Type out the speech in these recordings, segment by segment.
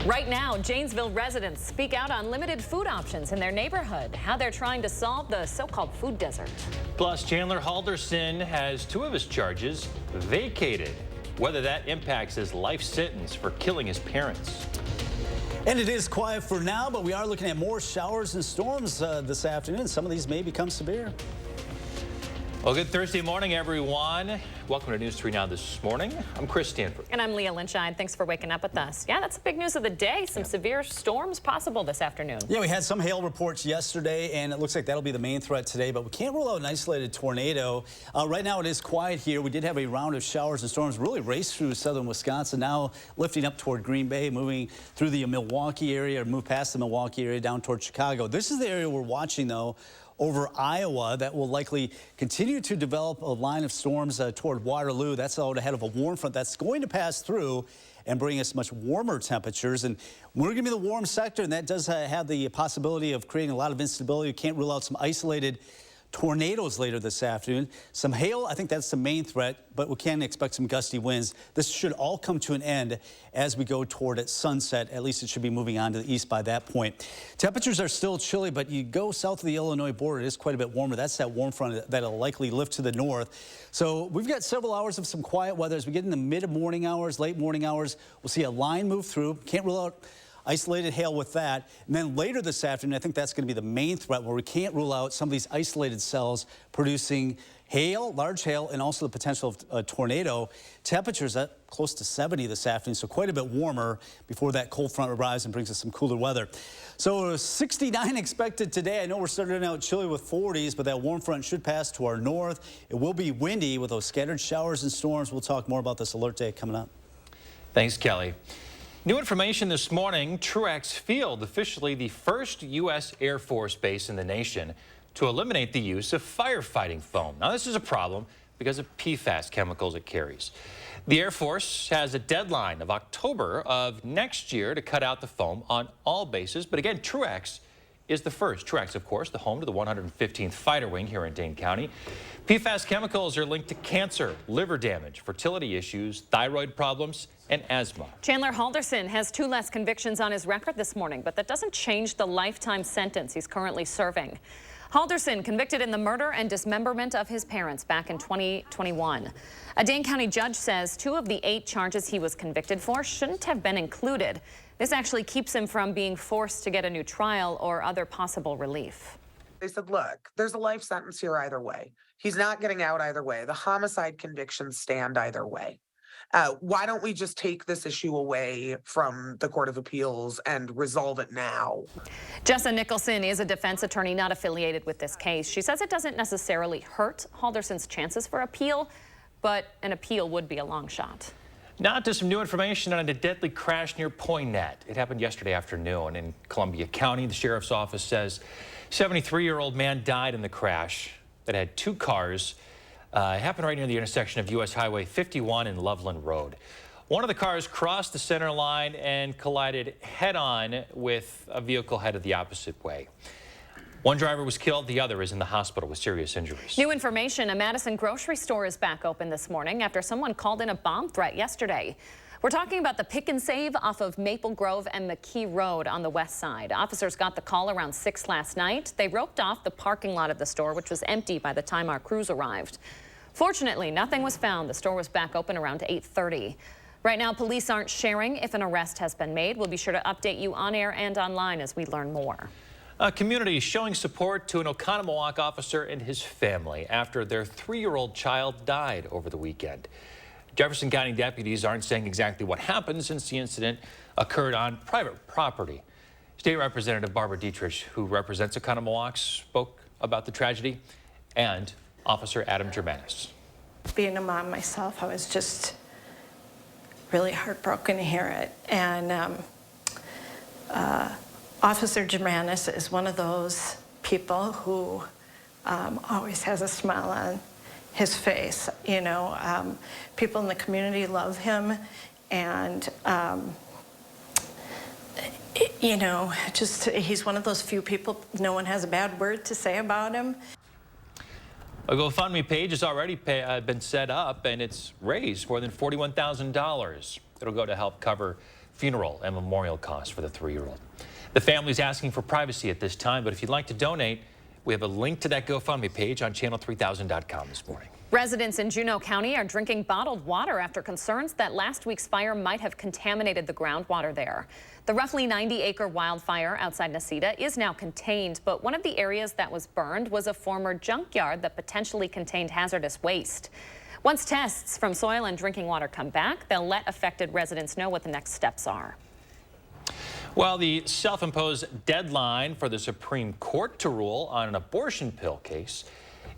Right now, Janesville residents speak out on limited food options in their neighborhood, how they're trying to solve the so-called food desert. Plus, Chandler Halderson has 2 of his charges vacated, whether that impacts his life sentence for killing his parents. And it is quiet for now, but we are looking at more showers and storms this afternoon. Some of these may become severe. Well, good Thursday morning, everyone. Welcome to News 3 Now this morning. I'm Chris Stanford. And I'm Leah Lynchine. Thanks for waking up with us. Yeah, that's the big news of the day. Some severe storms possible this afternoon. Yeah, we had some hail reports yesterday, and it looks like that'll be the main threat today, but we can't rule out an isolated tornado. Right now, it is quiet here. We did have a round of showers and storms really race through southern Wisconsin, now lifting up toward Green Bay, moving through the Milwaukee area, or move past the Milwaukee area down toward Chicago. This is the area we're watching, though, over Iowa that will likely continue to develop a line of storms toward Waterloo. That's out ahead of a warm front that's going to pass through and bring us much warmer temperatures. And we're going to be the warm sector, and that does have the possibility of creating a lot of instability. You can't rule out some isolated tornadoes later this afternoon. Some hail, I think that's the main threat, but we can expect some gusty winds. This should all come to an end as we go toward sunset. At least it should be moving on to the east by that point. Temperatures are still chilly, but you go south of the Illinois border, it is quite a bit warmer. That's that warm front that'll likely lift to the north. So we've got several hours of some quiet weather. As we get in the mid-morning hours, late morning hours, we'll see a line move through. Can't rule out isolated hail with that. And then later this afternoon, I think that's going to be the main threat, where we can't rule out some of these isolated cells producing hail, large hail, and also the potential of a tornado. Temperatures at close to 70 this afternoon, so quite a bit warmer before that cold front arrives and brings us some cooler weather. So 69 expected today. I know we're starting out chilly with 40s, but that warm front should pass to our north. It will be windy with those scattered showers and storms. We'll talk more about this alert day coming up. Thanks, Kelly. New information this morning, Truax Field, officially the first U.S. Air Force base in the nation to eliminate the use of firefighting foam. Now, this is a problem because of PFAS chemicals it carries. The Air Force has a deadline of October of next year to cut out the foam on all bases. But again, Truax is the first. Truax, of course, the home to the 115th Fighter Wing here in Dane County. PFAS chemicals are linked to cancer, liver damage, fertility issues, thyroid problems, and asthma. Chandler Halderson has 2 less convictions on his record this morning, but that doesn't change the lifetime sentence he's currently serving. Halderson convicted in the murder and dismemberment of his parents back in 2021. A Dane County judge says 2 of the 8 charges he was convicted for shouldn't have been included. This actually keeps him from being forced to get a new trial or other possible relief. They said, look, there's a life sentence here either way. He's not getting out either way. The homicide convictions stand either way. Why don't we just take this issue away from the Court of Appeals and resolve it now? Jessa Nicholson is a defense attorney not affiliated with this case. She says it doesn't necessarily hurt Halderson's chances for appeal, but an appeal would be a long shot. Now to some new information on a deadly crash near Poinet. It happened yesterday afternoon in Columbia County. The sheriff's office says a 73-year-old man died in the crash that had 2 cars. It happened right near the intersection of U.S. Highway 51 and Loveland Road. One of the cars crossed the center line and collided head-on with a vehicle headed the opposite way. One driver was killed. The other is in the hospital with serious injuries. New information, a Madison grocery store is back open this morning after someone called in a bomb threat yesterday. We're talking about the Pick and Save off of Maple Grove and McKee Road on the west side. Officers got the call around 6 last night. They roped off the parking lot of the store, which was empty by the time our crews arrived. Fortunately, nothing was found. The store was back open around 8:30. Right now, police aren't sharing if an arrest has been made. We'll be sure to update you on air and online as we learn more. A community showing support to an Oconomowoc officer and his family after their 3-year-old child died over the weekend. Jefferson County deputies aren't saying exactly what happened since the incident occurred on private property. State Representative Barbara Dietrich, who represents Oconomowoc, spoke about the tragedy, and Officer Adam Germanis. Being a mom myself, I was just really heartbroken to hear it. And Officer Germanis is one of those people who always has a smile on his face. You know, people in the community love him, and you know, just he's one of those few people no one has a bad word to say about him. A GoFundMe page has already been set up, and it's raised more than $41,000. It'll go to help cover funeral and memorial costs for the 3-year-old. The family's asking for privacy at this time, but if you'd like to donate, we have a link to that GoFundMe page on channel3000.com this morning. Residents in Juneau County are drinking bottled water after concerns that last week's fire might have contaminated the groundwater there. The roughly 90-acre wildfire outside Necedah is now contained, but one of the areas that was burned was a former junkyard that potentially contained hazardous waste. Once tests from soil and drinking water come back, they'll let affected residents know what the next steps are. Well, the self-imposed deadline for the Supreme Court to rule on an abortion pill case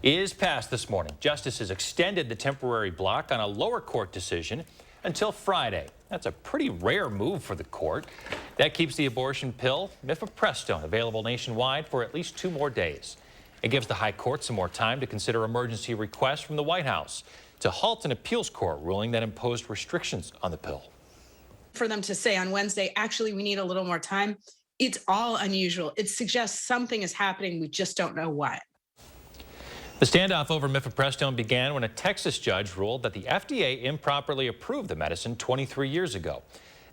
is passed this morning. Justices extended the temporary block on a lower court decision until Friday. That's a pretty rare move for the court. That keeps the abortion pill, mifepristone, available nationwide for at least 2 more days. It gives the high court some more time to consider emergency requests from the White House to halt an appeals court ruling that imposed restrictions on the pill. For them to say on Wednesday, actually, we need a little more time, it's all unusual. It suggests something is happening. We just don't know what. The standoff over mifepristone began when a Texas judge ruled that the FDA improperly approved the medicine 23 years ago.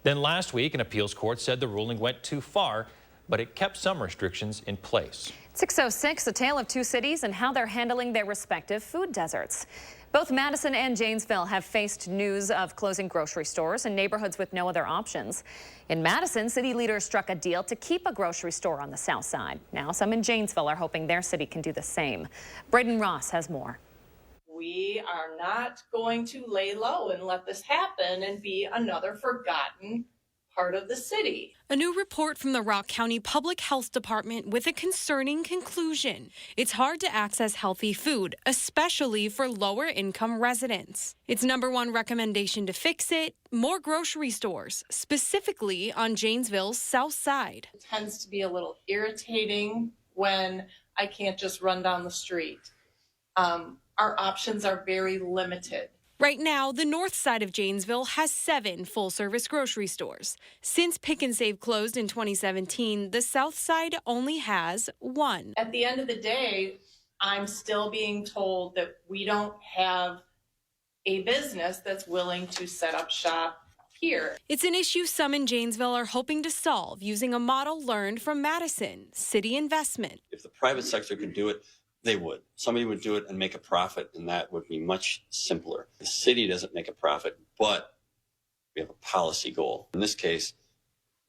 Then last week, an appeals court said the ruling went too far, but it kept some restrictions in place. 6:06, a tale of 2 cities and how they're handling their respective food deserts. Both Madison and Janesville have faced news of closing grocery stores in neighborhoods with no other options. In Madison, city leaders struck a deal to keep a grocery store on the south side. Now some in Janesville are hoping their city can do the same. Braden Ross has more. We are not going to lay low and let this happen and be another forgotten part of the city. A new report from the Rock County Public Health Department with a concerning conclusion. It's hard to access healthy food, especially for lower income residents. Its #1 recommendation to fix it, more grocery stores, specifically on Janesville's south side. It tends to be a little irritating when I can't just run down the street. Our options are very limited. Right now, the north side of Janesville has 7 full-service grocery stores. Since Pick and Save closed in 2017, the south side only has 1. At the end of the day, I'm still being told that we don't have a business that's willing to set up shop here. It's an issue some in Janesville are hoping to solve using a model learned from Madison, city investment. If the private sector could do it, they would. Somebody would do it and make a profit, and that would be much simpler. The city doesn't make a profit, but we have a policy goal. In this case,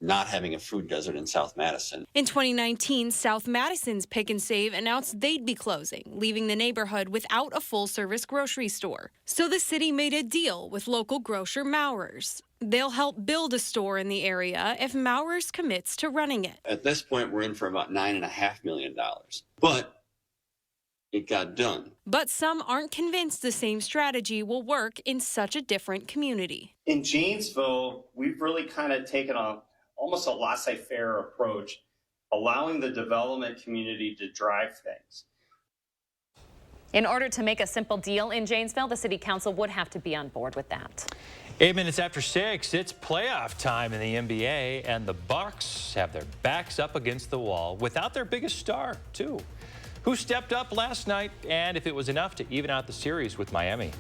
not having a food desert in South Madison. In 2019, South Madison's Pick and Save announced they'd be closing, leaving the neighborhood without a full-service grocery store. So the city made a deal with local grocer Mowers. They'll help build a store in the area if Mowers commits to running it. At this point, we're in for about $9.5 million. But it got done. But some aren't convinced the same strategy will work in such a different community. In Janesville, we've really kind of taken almost a laissez-faire approach, allowing the development community to drive things. In order to make a simple deal in Janesville, the city council would have to be on board with that. 8 minutes after 6, it's playoff time in the NBA, and the Bucks have their backs up against the wall without their biggest star, too. Who stepped up last night, and if it was enough to even out the series with Miami.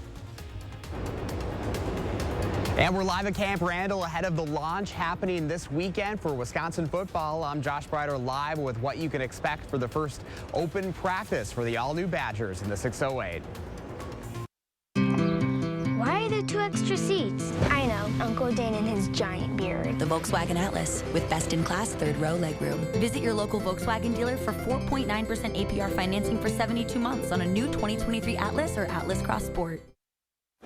And we're live at Camp Randall ahead of the launch happening this weekend for Wisconsin football. I'm Josh Breider live with what you can expect for the first open practice for the all-new Badgers in the 608. Why are there 2 extra seats? I know, Uncle Dan and his giant beard. The Volkswagen Atlas with best-in-class third-row legroom. Visit your local Volkswagen dealer for 4.9% APR financing for 72 months on a new 2023 Atlas or Atlas Cross Sport.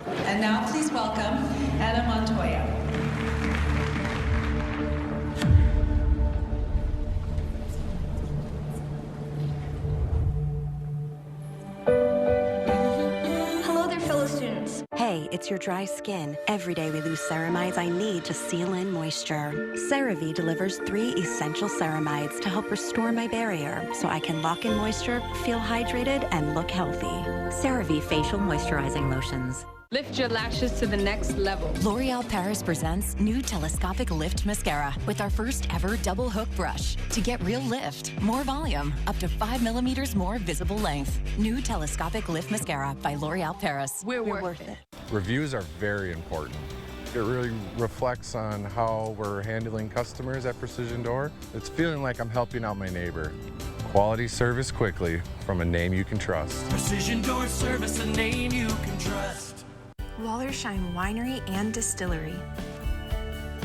And now please welcome Anna Montoya. Hey, it's your dry skin. Every day we lose ceramides I need to seal in moisture. CeraVe delivers 3 essential ceramides to help restore my barrier so I can lock in moisture, feel hydrated, and look healthy. CeraVe Facial Moisturizing Lotions. Lift your lashes to the next level. L'Oreal Paris presents new telescopic lift mascara with our first ever double hook brush to get real lift, more volume, up to 5 millimeters more visible length. New telescopic lift mascara by L'Oreal Paris. We're worth it. Reviews are very important. It really reflects on how we're handling customers at Precision Door. It's feeling like I'm helping out my neighbor. Quality service quickly from a name you can trust. Precision Door Service, a name you can trust. Wallersheim Winery and Distillery,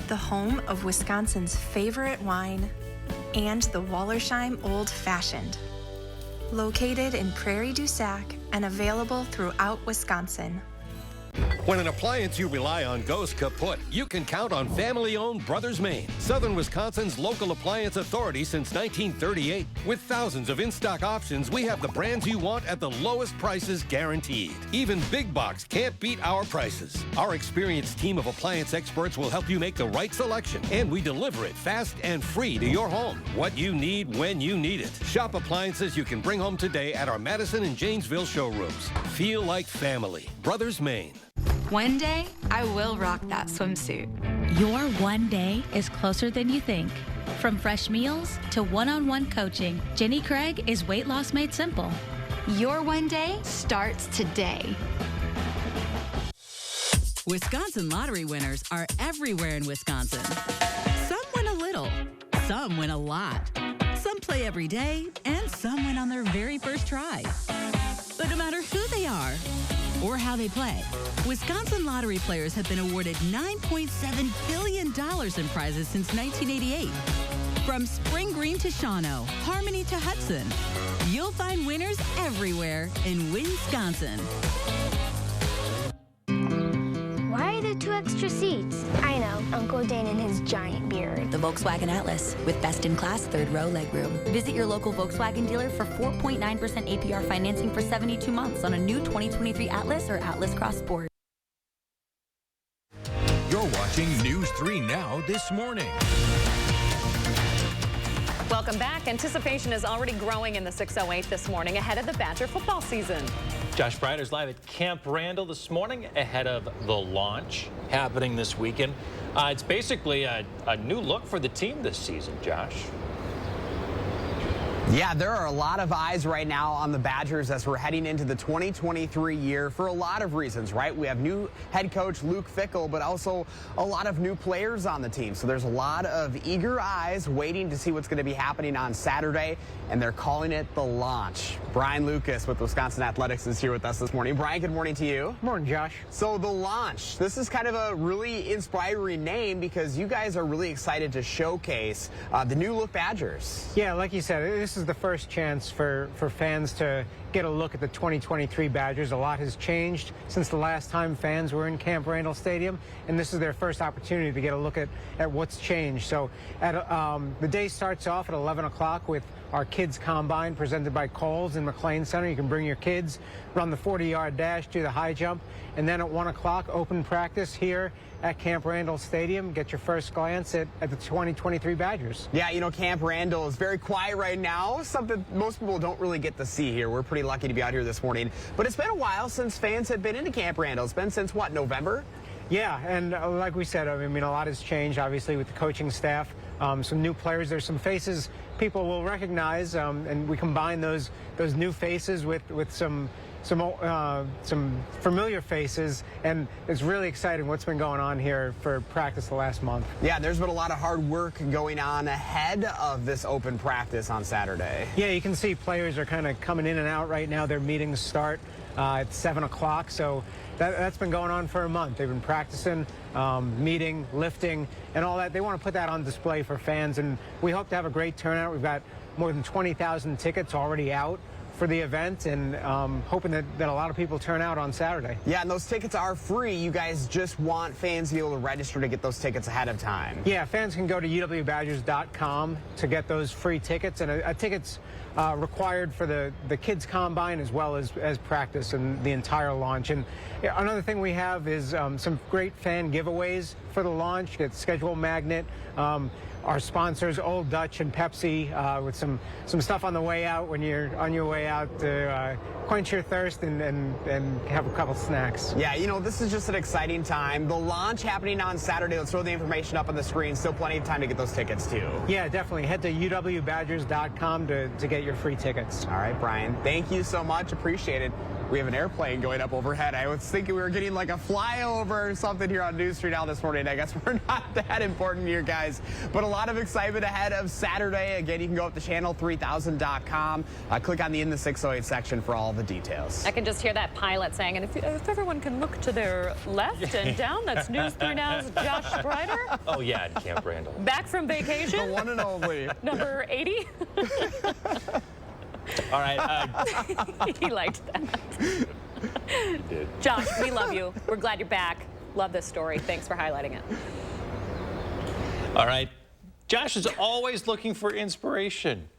the home of Wisconsin's favorite wine and the Wallersheim Old Fashioned. Located in Prairie du Sac and available throughout Wisconsin. When an appliance you rely on goes kaput, you can count on family-owned Brothers Maine, Southern Wisconsin's local appliance authority since 1938. With thousands of in-stock options, we have the brands you want at the lowest prices guaranteed. Even big box can't beat our prices. Our experienced team of appliance experts will help you make the right selection, and we deliver it fast and free to your home. What you need when you need it. Shop appliances you can bring home today at our Madison and Janesville showrooms. Feel like family. Brothers Maine. One day, I will rock that swimsuit. Your one day is closer than you think. From fresh meals to one-on-one coaching, Jenny Craig is Weight Loss Made Simple. Your one day starts today. Wisconsin lottery winners are everywhere in Wisconsin. Some win a little, some win a lot. Some play every day, and some win on their very first try. But no matter who they are or how they play, Wisconsin lottery players have been awarded $9.7 billion in prizes since 1988. From Spring Green to Shawano, Harmony to Hudson, you'll find winners everywhere in Wisconsin. Why are there 2 extra seats? I know, Uncle Dane and his giant beard. The Volkswagen Atlas with best-in-class third-row legroom. Visit your local Volkswagen dealer for 4.9% APR financing for 72 months on a new 2023 Atlas or Atlas Cross Sport. You're watching News 3 Now this morning. Welcome back. Anticipation is already growing in the 608 this morning ahead of the Badger football season. Josh Breider's live at Camp Randall this morning ahead of the launch happening this weekend. It's basically a new look for the team this season, Josh. Yeah, there are a lot of eyes right now on the Badgers as we're heading into the 2023 year for a lot of reasons, right? We have new head coach Luke Fickell, but also a lot of new players on the team. So there's a lot of eager eyes waiting to see what's going to be happening on Saturday, and they're calling it the launch. Brian Lucas with Wisconsin Athletics is here with us this morning. Brian, good morning to you. Morning, Josh. So the launch, this is kind of a really inspiring name because you guys are really excited to showcase the new look Badgers. Yeah, like you said, this is the first chance for fans to get a look at the 2023 Badgers. A lot has changed since the last time fans were in Camp Randall Stadium, and this is their first opportunity to get a look at what's changed. So the day starts off at 11 o'clock with our Kids Combine presented by Kohl's in McLean Center. You can bring your kids, run the 40-yard dash, do the high jump, and then at 1 o'clock, open practice here at Camp Randall Stadium. Get your first glance at the 2023 Badgers. Yeah, you know, Camp Randall is very quiet right now, something most people don't really get to see here. We're pretty lucky to be out here this morning. But it's been a while since fans have been into Camp Randall. It's been since, what, November? Yeah, and like we said, I mean, a lot has changed, obviously, with the coaching staff. Some new players. There's some faces people will recognize, and we combine those new faces with some familiar faces, and it's really exciting what's been going on here for practice the last month. Yeah, there's been a lot of hard work going on ahead of this open practice on Saturday. Yeah, you can see players are kind of coming in and out right now. Their meetings start at 7 o'clock, so that's been going on for a month. They've been practicing, meeting, lifting, and all that. They want to put that on display for fans, and we hope to have a great turnout. We've got more than 20,000 tickets already out for the event, and hoping that a lot of people turn out on Saturday. Yeah, and those tickets are free. You guys just want fans to be able to register to get those tickets ahead of time. Yeah, fans can go to uwbadgers.com to get those free tickets, and a ticket's required for the Kids Combine as well as practice and the entire launch. And another thing we have is some great fan giveaways for the launch. Get schedule magnet. Our sponsors, Old Dutch and Pepsi, with some stuff on the way out when you're on your way out to quench your thirst and have a couple snacks. Yeah, you know, this is just an exciting time. The launch happening on Saturday. Let's throw the information up on the screen. Still plenty of time to get those tickets, too. Yeah, definitely. Head to uwbadgers.com to get your free tickets. All right, Brian. Thank you so much. Appreciate it. We have an airplane going up overhead. I was thinking we were getting like a flyover or something here on News 3 Now this morning. I guess we're not that important here, guys. But a lot of excitement ahead of Saturday. Again, you can go up to channel3000.com. Click on the In the 608 section for all the details. I can just hear that pilot saying, and if everyone can look to their left and down, that's News 3 Now's Josh Sprider. Oh, yeah, in Camp Randall. Back from vacation. The one and only. Number 80. All right. He liked that. He did. Josh, we love you. We're glad you're back. Love this story. Thanks for highlighting it. All right. Josh is always looking for inspiration.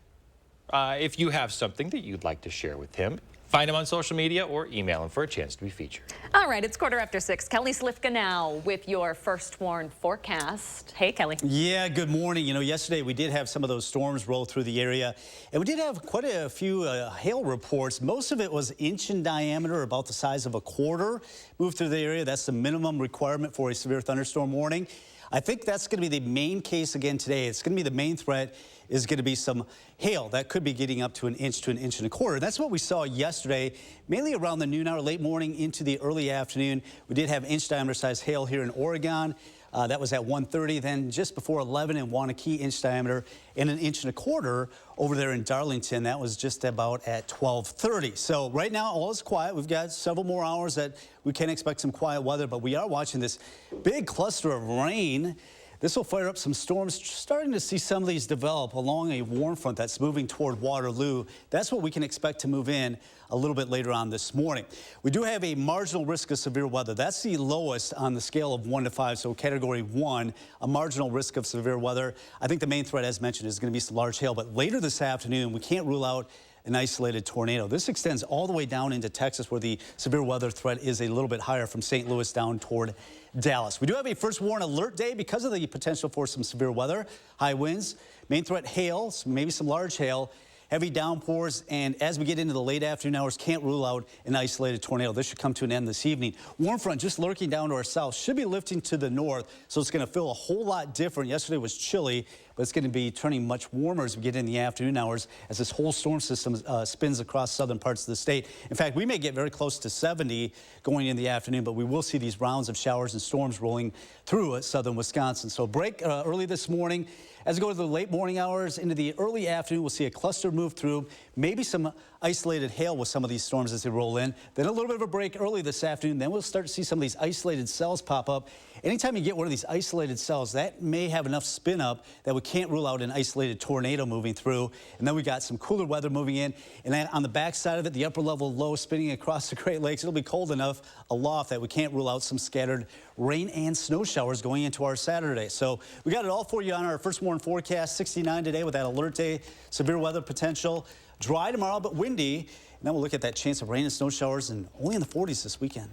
If you have something that you'd like to share with him, find him on social media or email him for a chance to be featured. All right, it's 6:15. Kelly Slifka now with your First Warn forecast. Hey, Kelly. Yeah, good morning. You know, yesterday we did have some of those storms roll through the area, and we did have quite a few hail reports. Most of it was inch in diameter, about the size of a quarter, moved through the area. That's the minimum requirement for a severe thunderstorm warning. I think that's going to be the main case again today. It's going to be the main threat is going to be some hail. That could be getting up to an inch and a quarter. That's what we saw yesterday, mainly around the noon hour, late morning into the early afternoon. We did have inch diameter size hail here in Oregon. That was at 1:30. Then just before 11 in Wanakee, inch diameter, and an inch and a quarter over there in Darlington. That was just about at 12:30. So right now, all is quiet. We've got several more hours that we can expect some quiet weather, but we are watching this big cluster of rain. This will fire up some storms, starting to see some of these develop along a warm front that's moving toward Waterloo. That's what we can expect to move in a little bit later on this morning. We do have a marginal risk of severe weather. That's the lowest on the scale of 1 to 5, so category 1, a marginal risk of severe weather. I think the main threat, as mentioned, is going to be some large hail, but later this afternoon, we can't rule out an isolated tornado. This extends all the way down into Texas, where the severe weather threat is a little bit higher from St. Louis down toward Dallas. We do have a first warn alert day because of the potential for some severe weather, high winds, main threat hail, maybe some large hail, heavy downpours, and as we get into the late afternoon hours, can't rule out an isolated tornado. This should come to an end this evening. Warm front just lurking down to our south, should be lifting to the north, so it's going to feel a whole lot different. Yesterday was chilly, but it's going to be turning much warmer as we get in the afternoon hours as this whole storm system spins across southern parts of the state. In fact, we may get very close to 70 going in the afternoon, but we will see these rounds of showers and storms rolling through southern Wisconsin. So break early this morning. As we go to the late morning hours into the early afternoon, we'll see a cluster move through, maybe some isolated hail with some of these storms as they roll in. Then a little bit of a break early this afternoon. Then we'll start to see some of these isolated cells pop up. Anytime you get one of these isolated cells, that may have enough spin up that we can't rule out an isolated tornado moving through. And then we got some cooler weather moving in. And then on the back side of it, the upper level low spinning across the Great Lakes. It'll be cold enough aloft that we can't rule out some scattered rain and snow showers going into our Saturday. So we got it all for you on our first warn forecast. 69 today with that alert day, severe weather potential. Dry tomorrow, but windy. And then we'll look at that chance of rain and snow showers, and only in the 40s this weekend.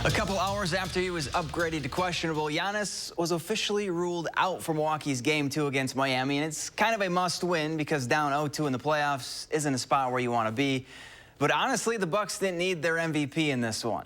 A couple hours after he was upgraded to questionable, Giannis was officially ruled out for Milwaukee's Game 2 against Miami, and it's kind of a must-win because down 0-2 in the playoffs isn't a spot where you want to be. But honestly, the Bucks didn't need their MVP in this one.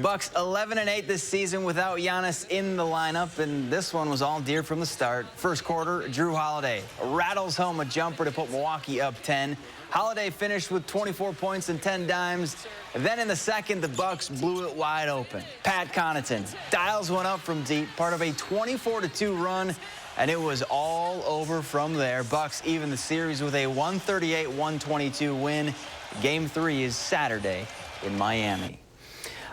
Bucks 11-8 this season without Giannis in the lineup, and this one was all deer from the start. First quarter, Jrue Holiday rattles home a jumper to put Milwaukee up 10. Holiday finished with 24 points and 10 dimes. Then in the second, the Bucks blew it wide open. Pat Connaughton dials one up from deep, part of a 24-2 run, and it was all over from there. Bucks even the series with a 138-122 win. Game 3 is Saturday in Miami.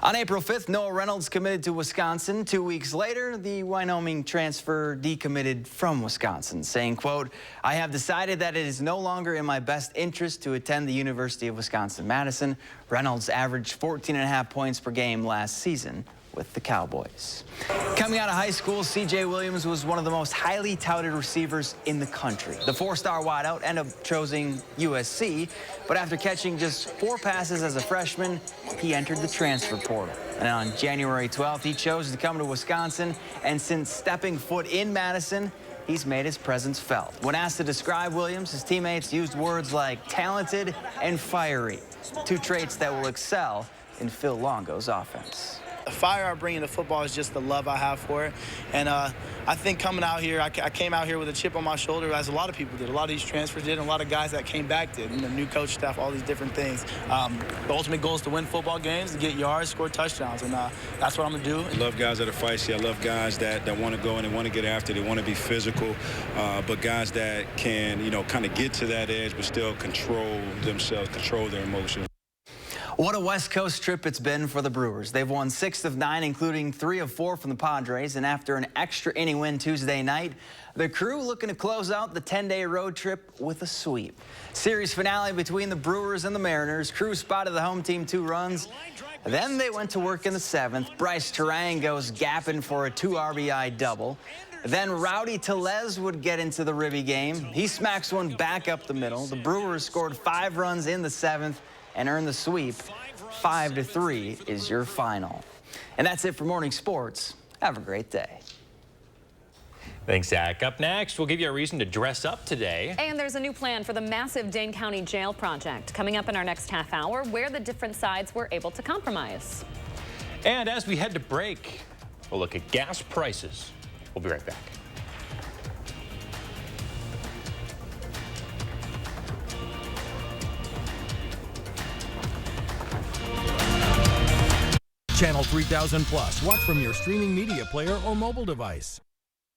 On April 5th, Noah Reynolds committed to Wisconsin. 2 weeks later, the Wyoming transfer decommitted from Wisconsin, saying, quote, "I have decided that it is no longer in my best interest to attend the University of Wisconsin-Madison." Reynolds averaged 14.5 points per game last season with the Cowboys. Coming out of high school, C.J. Williams was one of the most highly touted receivers in the country. The four-star wideout ended up choosing USC, but after catching just 4 passes as a freshman, he entered the transfer portal. And on January 12th, he chose to come to Wisconsin, and since stepping foot in Madison, he's made his presence felt. When asked to describe Williams, his teammates used words like talented and fiery, 2 traits that will excel in Phil Longo's offense. the fire I bring into football is just the love I have for it. And I think coming out here, I came out here with a chip on my shoulder, as a lot of people did. A lot of these transfers did, and a lot of guys that came back did. New coach staff, all these different things. The ultimate goal is to win football games, to get yards, score touchdowns, and that's what I'm going to do. I love guys that are feisty. I love guys that want to go and they want to get after, they want to be physical, but guys that can, kind of get to that edge but still control themselves, control their emotions. What a West Coast trip it's been for the Brewers. They've won 6 of 9, including 3 of 4 from the Padres. And after an extra inning win Tuesday night, the crew looking to close out the 10-day road trip with a sweep. Series finale between the Brewers and the Mariners. Crew spotted the home team 2 runs. Then they went to work in the 7th. Bryce Terang goes gapping for a 2 RBI double. Then Rowdy Tellez would get into the ribby game. He smacks one back up the middle. The Brewers scored 5 runs in the 7th and earned the sweep. 5-3 is your final. And that's it for Morning Sports. Have a great day. Thanks, Zach. Up next, we'll give you a reason to dress up today. And there's a new plan for the massive Dane County Jail project coming up in our next half hour, where the different sides were able to compromise. And as we head to break, we'll look at gas prices. We'll be right back. Channel 3000 Plus. Watch from your streaming media player or mobile device.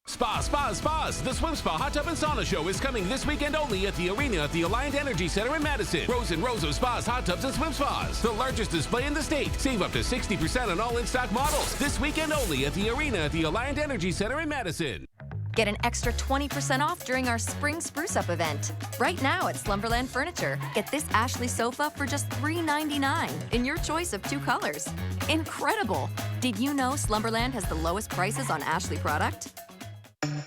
Spas. The Swim Spa Hot Tub and Sauna Show is coming this weekend only at the arena at the Alliant Energy Center in Madison. Rows and rows of spas, hot tubs, and swim spas. The largest display in the state. Save up to 60% on all in-stock models. This weekend only at the arena at the Alliant Energy Center in Madison. Get an extra 20% off during our Spring Spruce Up event. Right now at Slumberland Furniture. Get this Ashley sofa for just $3.99 in your choice of 2 colors. Incredible! Did you know Slumberland has the lowest prices on Ashley product?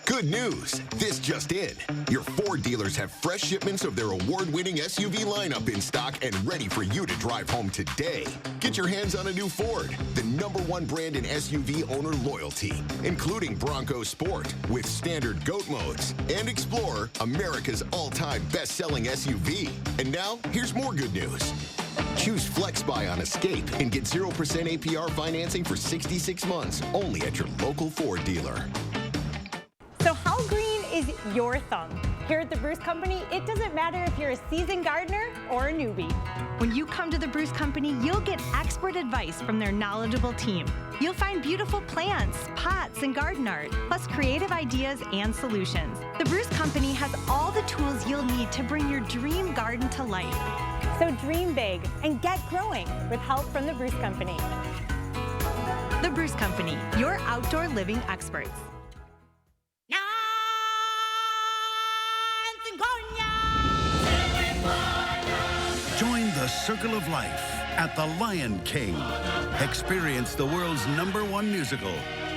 Good news. This just in. Your Ford dealers have fresh shipments of their award-winning SUV lineup in stock and ready for you to drive home today. Get your hands on a new Ford, the #1 brand in SUV owner loyalty, including Bronco Sport with standard GOAT modes and Explorer, America's all-time best-selling SUV. And now, here's more good news. Choose FlexBuy on Escape and get 0% APR financing for 66 months only at your local Ford dealer. So how green is your thumb? Here at the Bruce Company, it doesn't matter if you're a seasoned gardener or a newbie. When you come to the Bruce Company, you'll get expert advice from their knowledgeable team. You'll find beautiful plants, pots, and garden art, plus creative ideas and solutions. The Bruce Company has all the tools you'll need to bring your dream garden to life. So dream big and get growing with help from the Bruce Company. The Bruce Company, your outdoor living experts. Join the Circle of Life at the Lion King. Experience the world's #1 musical.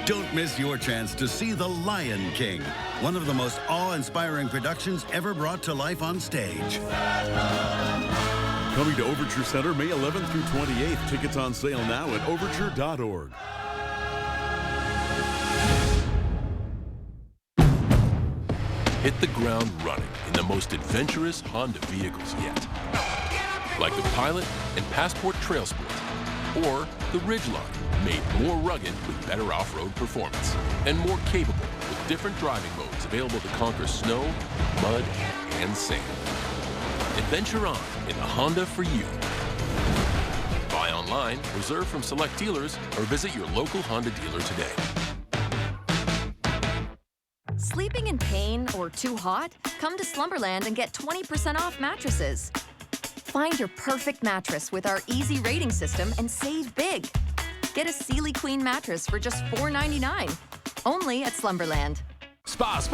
Don't miss your chance to see The Lion King, one of the most awe-inspiring productions ever brought to life on stage. Coming to Overture Center May 11th through 28th. Tickets on sale now at overture.org. Hit the ground running in the most adventurous Honda vehicles yet. Like the Pilot and Passport Trail Sport, or the Ridgeline, made more rugged with better off-road performance, and more capable with different driving modes available to conquer snow, mud, and sand. Adventure on in the Honda for you. Buy online, reserve from select dealers, or visit your local Honda dealer today. Sleeping in pain or too hot? Come to Slumberland and get 20% off mattresses. Find your perfect mattress with our easy rating system and save big. Get a Sealy Queen mattress for just $4.99. Only at Slumberland. Spas.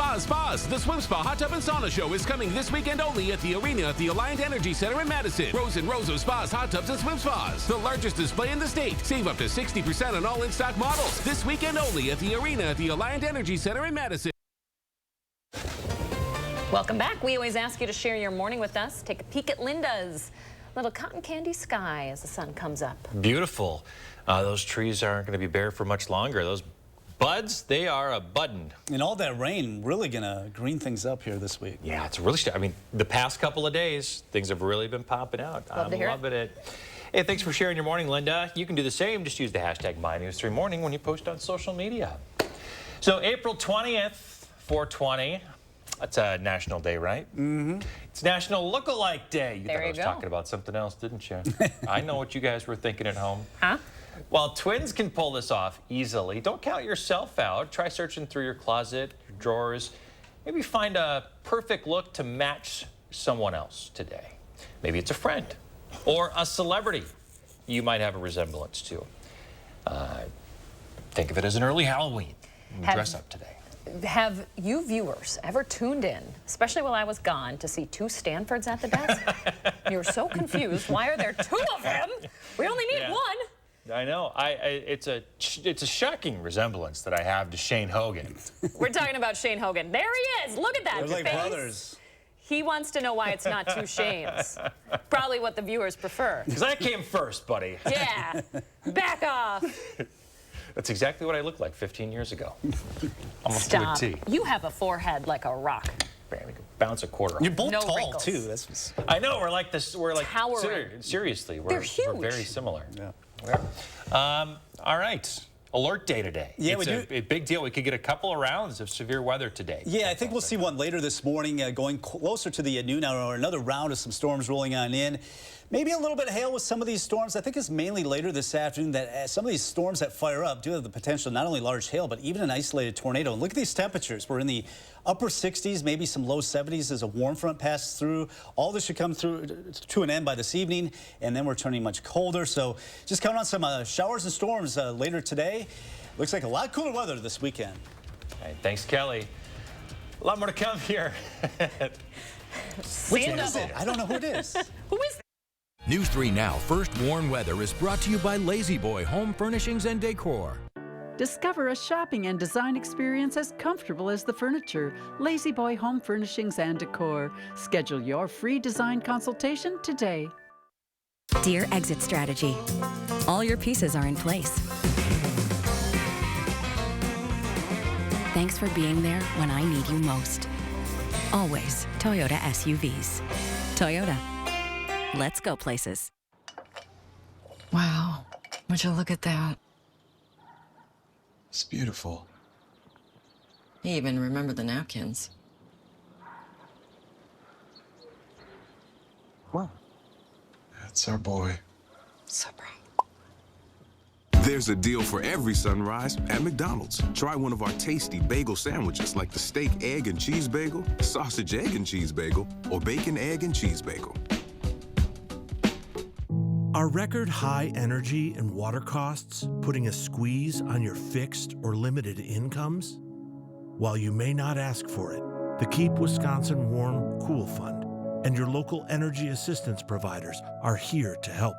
The Swim Spa Hot Tub and Sauna Show is coming this weekend only at the arena at the Alliant Energy Center in Madison. Rows and rows of spas, hot tubs, and swim spas. The largest display in the state. Save up to 60% on all in-stock models. This weekend only at the arena at the Alliant Energy Center in Madison. Welcome back. We always ask you to share your morning with us. Take a peek at Linda's little cotton candy sky as the sun comes up. Beautiful. Those trees aren't going to be bare for much longer. Those buds, they are a budding. And all that rain really going to green things up here this week. Yeah, it's really, I mean, the past couple of days, things have really been popping out. Love to hear it. I'm loving it. Hey, thanks for sharing your morning, Linda. You can do the same. Just use the hashtag MyNews3Morning when you post on social media. So April 20th, 420. That's a national day, right? Mm-hmm. It's National Look-alike Day. You thought I was talking about something else, didn't you? I know what you guys were thinking at home. Huh? While twins can pull this off easily, don't count yourself out. Try searching through your closet, your drawers. Maybe find a perfect look to match someone else today. Maybe it's a friend or a celebrity you might have a resemblance to. Think of it as an early Halloween. Dress up today. Have you viewers ever tuned in, especially while I was gone, to see two Stanfords at the desk? You're so confused. Why are there two of them? We only need one. I know. It's a shocking resemblance that I have to Shane Hogan. We're talking about Shane Hogan. There he is. Look at that. They're like brothers. He wants to know why it's not two Shanes. Probably what the viewers prefer. Because I came first, buddy. Yeah. Back off. That's exactly what I looked like 15 years ago. Almost Stop. to a T. You have a forehead like a rock. Man, we could bounce a quarter off. You're both No tall, wrinkles. too. That's I know. We're like this. We're like Towering. seriously. They're huge. We're very similar. Yeah. All right. Alert day today. Yeah, it's we do. a big deal. We could get a couple of rounds of severe weather today. Yeah, I think we'll see one later this morning, going closer to the noon hour, or another round of some storms rolling on in. Maybe a little bit of hail with some of these storms. I think it's mainly later this afternoon that some of these storms that fire up do have the potential, not only large hail, but even an isolated tornado. And look at these temperatures. We're in the upper 60s, maybe some low 70s as a warm front passes through. All this should come through to an end by this evening, and then we're turning much colder. So just count on some showers and storms later today. Looks like a lot cooler weather this weekend. All right, thanks, Kelly. A lot more to come here. Which one is it? I don't know who it is. Who is that? News 3 Now First Warn Weather is brought to you by Lazy Boy Home Furnishings and Decor. Discover a shopping and design experience as comfortable as the furniture. Lazy Boy Home Furnishings and Decor. Schedule your free design consultation today. Dear Exit Strategy. All your pieces are in place. Thanks for being there when I need you most. Always Toyota SUVs. Toyota. Let's go places. Wow, would you look at that? It's beautiful. He even remembered the napkins. Wow. That's our boy. So proud. There's a deal for every sunrise at McDonald's. Try one of our tasty bagel sandwiches like the steak, egg, and cheese bagel, sausage, egg, and cheese bagel, or bacon, egg, and cheese bagel. Are record high energy and water costs putting a squeeze on your fixed or limited incomes? While you may not ask for it, the Keep Wisconsin Warm Cool Fund and your local energy assistance providers are here to help.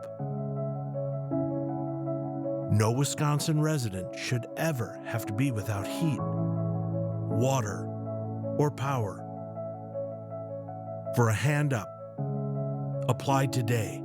No Wisconsin resident should ever have to be without heat, water, or power. For a hand up, apply today.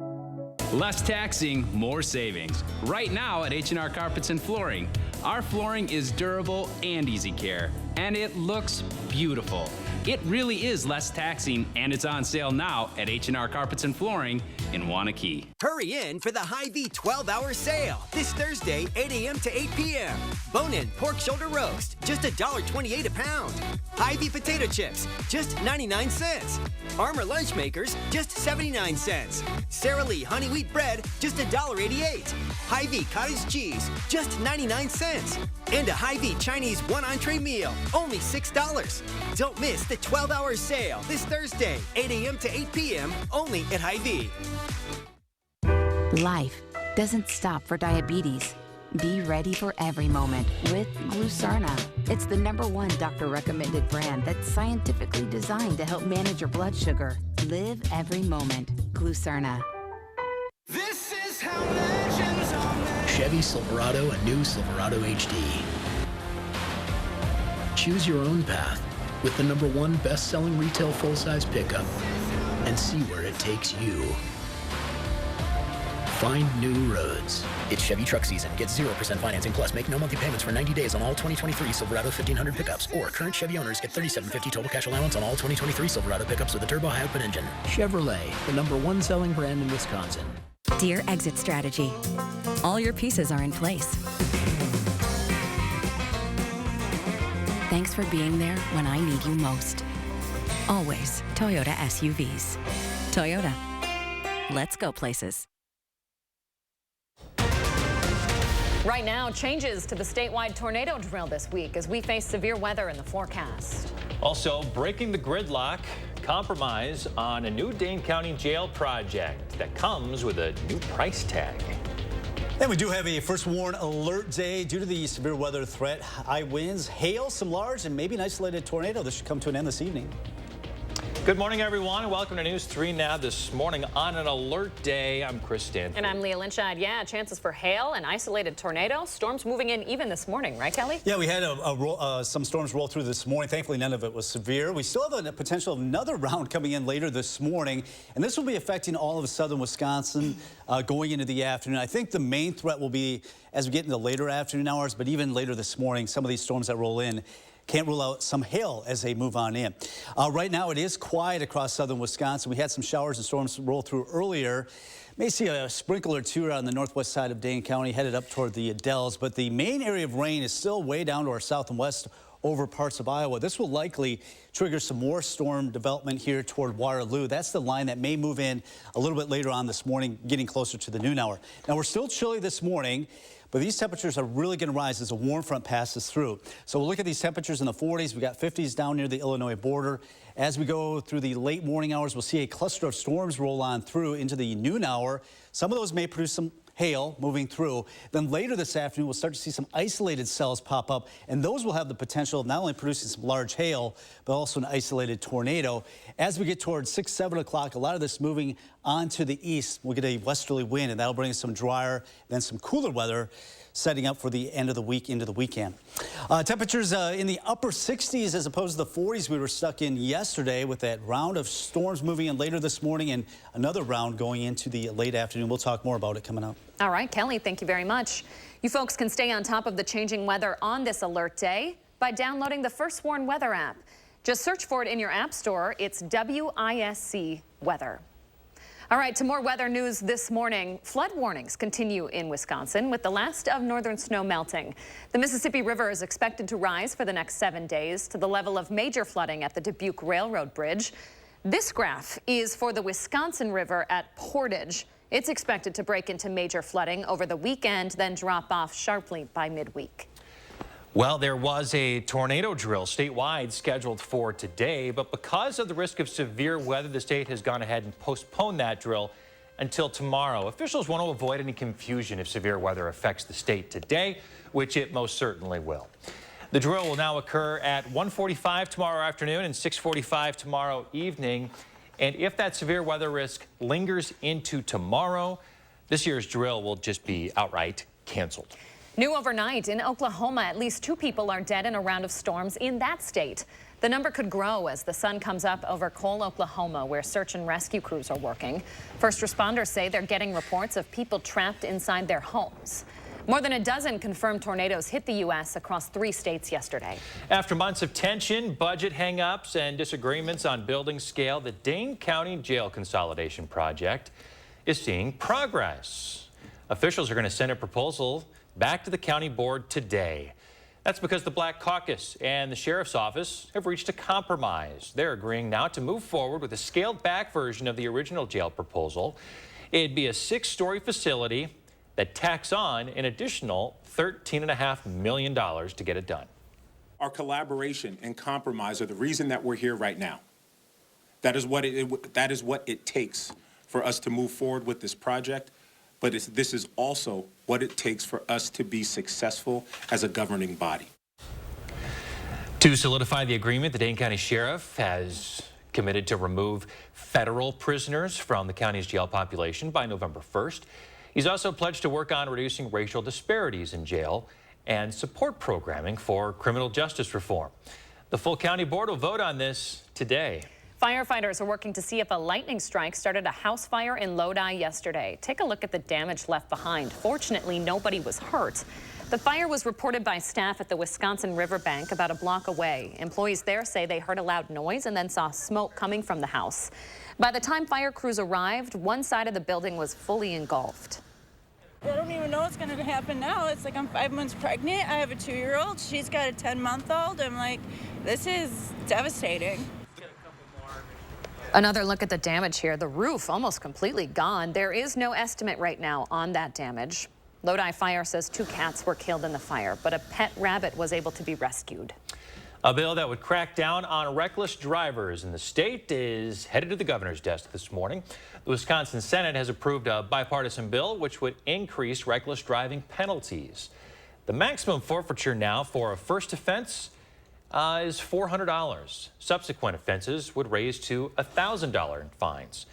Less taxing, more savings. Right now at H&R Carpets and Flooring. Our flooring is durable and easy care, and it looks beautiful. It really is less taxing, and it's on sale now at H&R Carpets and Flooring in Wanakee. Hurry in for the Hy-Vee 12-hour sale this Thursday, 8 a.m. to 8 p.m. Bone-in pork shoulder roast, just $1.28 a pound. Hy-Vee potato chips, just 99 cents. Armour lunch makers, just 79 cents. Sara Lee honey wheat bread, just $1.88. Hy-Vee cottage cheese, just 99 cents. And a Hy-Vee Chinese one entree meal, only $6. Don't miss the 12-hour sale this Thursday, 8 a.m. to 8 p.m. only at Hy-Vee. Life doesn't stop for diabetes. Be ready for every moment with Glucerna. It's the #1 doctor-recommended brand that's scientifically designed to help manage your blood sugar. Live every moment. Glucerna. This is how legends are made. Chevy Silverado and new Silverado HD. Choose your own path with the #1 best-selling retail full-size pickup and see where it takes you. Find new roads. It's Chevy truck season. Get 0% financing plus make no monthly payments for 90 days on all 2023 Silverado 1500 pickups. Or current Chevy owners get $37.50 total cash allowance on all 2023 Silverado pickups with a turbo high-output engine. Chevrolet, the #1 selling brand in Wisconsin. Dear Exit Strategy, all your pieces are in place. Thanks for being there when I need you most. Always Toyota SUVs. Toyota. Let's go places. Right now, changes to the statewide tornado drill this week as we face severe weather in the forecast. Also, breaking the gridlock, compromise on a new Dane County jail project that comes with a new price tag. And we do have a first warn alert day due to the severe weather threat. High winds, hail, some large, and maybe an isolated tornado. This should come to an end this evening. Good morning, everyone. Welcome to News 3 Now this morning on an alert day. I'm Chris Stanford. And I'm Leah Lynchad. Yeah, chances for hail and isolated tornado. Storms moving in even this morning, right, Kelly? Yeah, we had some storms roll through this morning. Thankfully, none of it was severe. We still have a potential of another round coming in later this morning, and this will be affecting all of southern Wisconsin going into the afternoon. I think the main threat will be as we get into later afternoon hours, but even later this morning, some of these storms that roll in can't rule out some hail as they move on in. Right now, it is quiet across southern Wisconsin. We had some showers and storms roll through earlier. May see a sprinkle or two on the northwest side of Dane County, headed up toward the Dells, but the main area of rain is still way down to our south and west over parts of Iowa. This will likely trigger some more storm development here toward Waterloo. That's the line that may move in a little bit later on this morning, getting closer to the noon hour. Now, we're still chilly this morning, but these temperatures are really going to rise as a warm front passes through. So we'll look at these temperatures in the 40s. We got 50s down near the Illinois border. As we go through the late morning hours, we'll see a cluster of storms roll on through into the noon hour. Some of those may produce some hail moving through. Then later this afternoon, we'll start to see some isolated cells pop up, and those will have the potential of not only producing some large hail, but also an isolated tornado. As we get towards 6, 7 o'clock, a lot of this moving on to the east, we'll get a westerly wind, and that'll bring us some drier, then some cooler weather, setting up for the end of the week into the weekend. Temperatures in the upper 60s as opposed to the 40s we were stuck in yesterday, with that round of storms moving in later this morning and another round going into the late afternoon. We'll talk more about it coming up. All right, Kelly, thank you very much. You folks can stay on top of the changing weather on this alert day by downloading the First Warn Weather app. Just search for it in your app store. It's WISC Weather. All right, to more weather news this morning. Flood warnings continue in Wisconsin with the last of northern snow melting. The Mississippi River is expected to rise for the next 7 days to the level of major flooding at the Dubuque Railroad Bridge. This graph is for the Wisconsin River at Portage. It's expected to break into major flooding over the weekend, then drop off sharply by midweek. Well, there was a tornado drill statewide scheduled for today, but because of the risk of severe weather, the state has gone ahead and postponed that drill until tomorrow. Officials want to avoid any confusion if severe weather affects the state today, which it most certainly will. The drill will now occur at 1:45 tomorrow afternoon and 6:45 tomorrow evening. And if that severe weather risk lingers into tomorrow, this year's drill will just be outright canceled. New overnight in Oklahoma, at least 2 people are dead in a round of storms in that state. The number could grow as the sun comes up over Cole, Oklahoma, where search and rescue crews are working. First responders say they're getting reports of people trapped inside their homes. More than a dozen confirmed tornadoes hit the U.S. across 3 states yesterday. After months of tension, budget hang-ups, and disagreements on building scale, the Dane County Jail Consolidation Project is seeing progress. Officials are going to send a proposal back to the county board today. That's because the Black Caucus and the Sheriff's Office have reached a compromise. They're agreeing now to move forward with a scaled-back version of the original jail proposal. It'd be a 6-story facility that tacks on an additional $13.5 million to get it done. Our collaboration and compromise are the reason that we're here right now. That is what it takes for us to move forward with this project. But this is also what it takes for us to be successful as a governing body. To solidify the agreement, the Dane County Sheriff has committed to remove federal prisoners from the county's jail population by November 1st. He's also pledged to work on reducing racial disparities in jail and support programming for criminal justice reform. The full county board will vote on this today. Firefighters are working to see if a lightning strike started a house fire in Lodi yesterday. Take a look at the damage left behind. Fortunately, nobody was hurt. The fire was reported by staff at the Wisconsin riverbank about a block away. Employees there say they heard a loud noise and then saw smoke coming from the house. By the time fire crews arrived, one side of the building was fully engulfed. I don't even know what's going to happen now. It's like I'm 5 months pregnant. I have a 2-year-old. She's got a 10-month-old. I'm like, this is devastating. Another look at the damage here. The roof almost completely gone. There is no estimate right now on that damage. Lodi Fire says 2 cats were killed in the fire, but a pet rabbit was able to be rescued. A bill that would crack down on reckless drivers in the state is headed to the governor's desk this morning. The Wisconsin Senate has approved a bipartisan bill which would increase reckless driving penalties. The maximum forfeiture now for a first offense is $400. Subsequent offenses would raise to $1,000 in fines.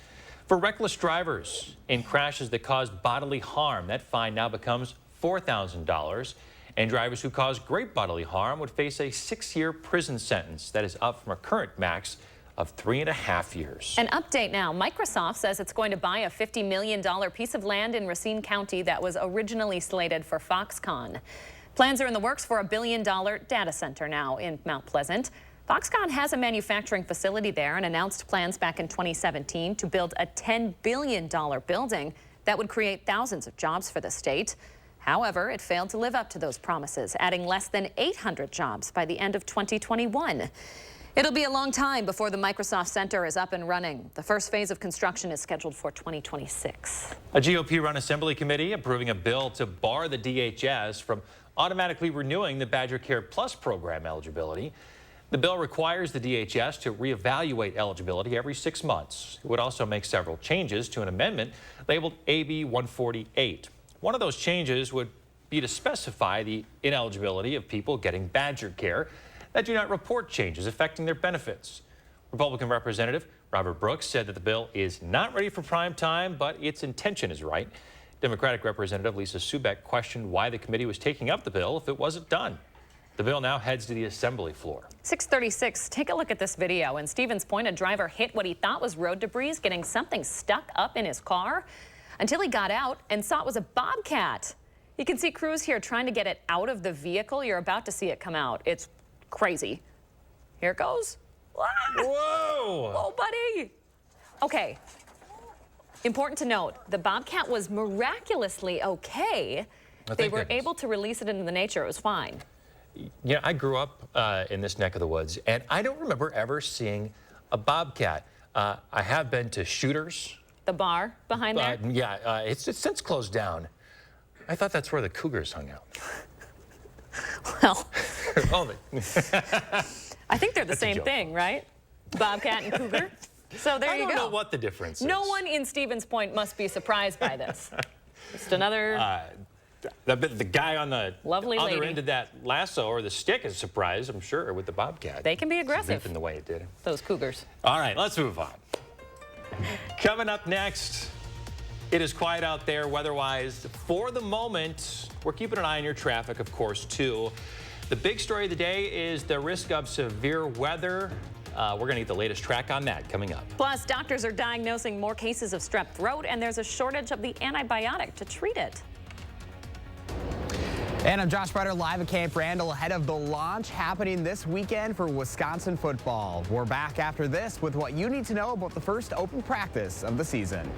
For reckless drivers in crashes that cause bodily harm, that fine now becomes $4,000. And drivers who cause great bodily harm would face a 6-year prison sentence. That is up from a current max of 3.5 years. An update now. Microsoft says it's going to buy a $50 million piece of land in Racine County that was originally slated for Foxconn. Plans are in the works for a $1 billion data center now in Mount Pleasant. Foxconn has a manufacturing facility there and announced plans back in 2017 to build a $10 billion building that would create thousands of jobs for the state. However, it failed to live up to those promises, adding less than 800 jobs by the end of 2021. It'll be a long time before the Microsoft Center is up and running. The first phase of construction is scheduled for 2026. A GOP-run Assembly committee approving a bill to bar the DHS from automatically renewing the Badger Care Plus program eligibility. The bill requires the DHS to reevaluate eligibility every 6 months. It would also make several changes to an amendment labeled AB 148. One of those changes would be to specify the ineligibility of people getting Badger Care that do not report changes affecting their benefits. Republican Representative Robert Brooks said that the bill is not ready for prime time, but its intention is right. Democratic Representative Lisa Subeck questioned why the committee was taking up the bill if it wasn't done. The bill now heads to the Assembly floor. 6:36. Take a look at this video. In Stevens Point, a driver hit what he thought was road debris, getting something stuck up in his car until he got out and saw it was a bobcat. You can see crews here trying to get it out of the vehicle. You're about to see it come out. It's crazy. Here it goes. Ah! Whoa! Oh, buddy. Okay. Important to note, the bobcat was miraculously okay. They were able to release it into the nature. It was fine. You know, I grew up in this neck of the woods, and I don't remember ever seeing a bobcat. I have been to Shooters. The bar behind there? Yeah, it's since closed down. I thought that's where the cougars hung out. Well, oh, I think they're the same thing, right? Bobcat and cougar. So there you go. I don't know what the difference is. No one in Stevens Point must be surprised by this. Just another... The guy on the lovely other lady. end of that lasso or the stick is surprised, I'm sure, with the bobcat. They can be aggressive. In the way it did. Those cougars. All right, let's move on. Coming up next, it is quiet out there weather-wise. For the moment, we're keeping an eye on your traffic, of course, too. The big story of the day is the risk of severe weather. We're going to get the latest track on that coming up. Plus, doctors are diagnosing more cases of strep throat, and there's a shortage of the antibiotic to treat it. And I'm Josh Bretter live at Camp Randall ahead of the launch happening this weekend for Wisconsin football. We're back after this with what you need to know about the first open practice of the season.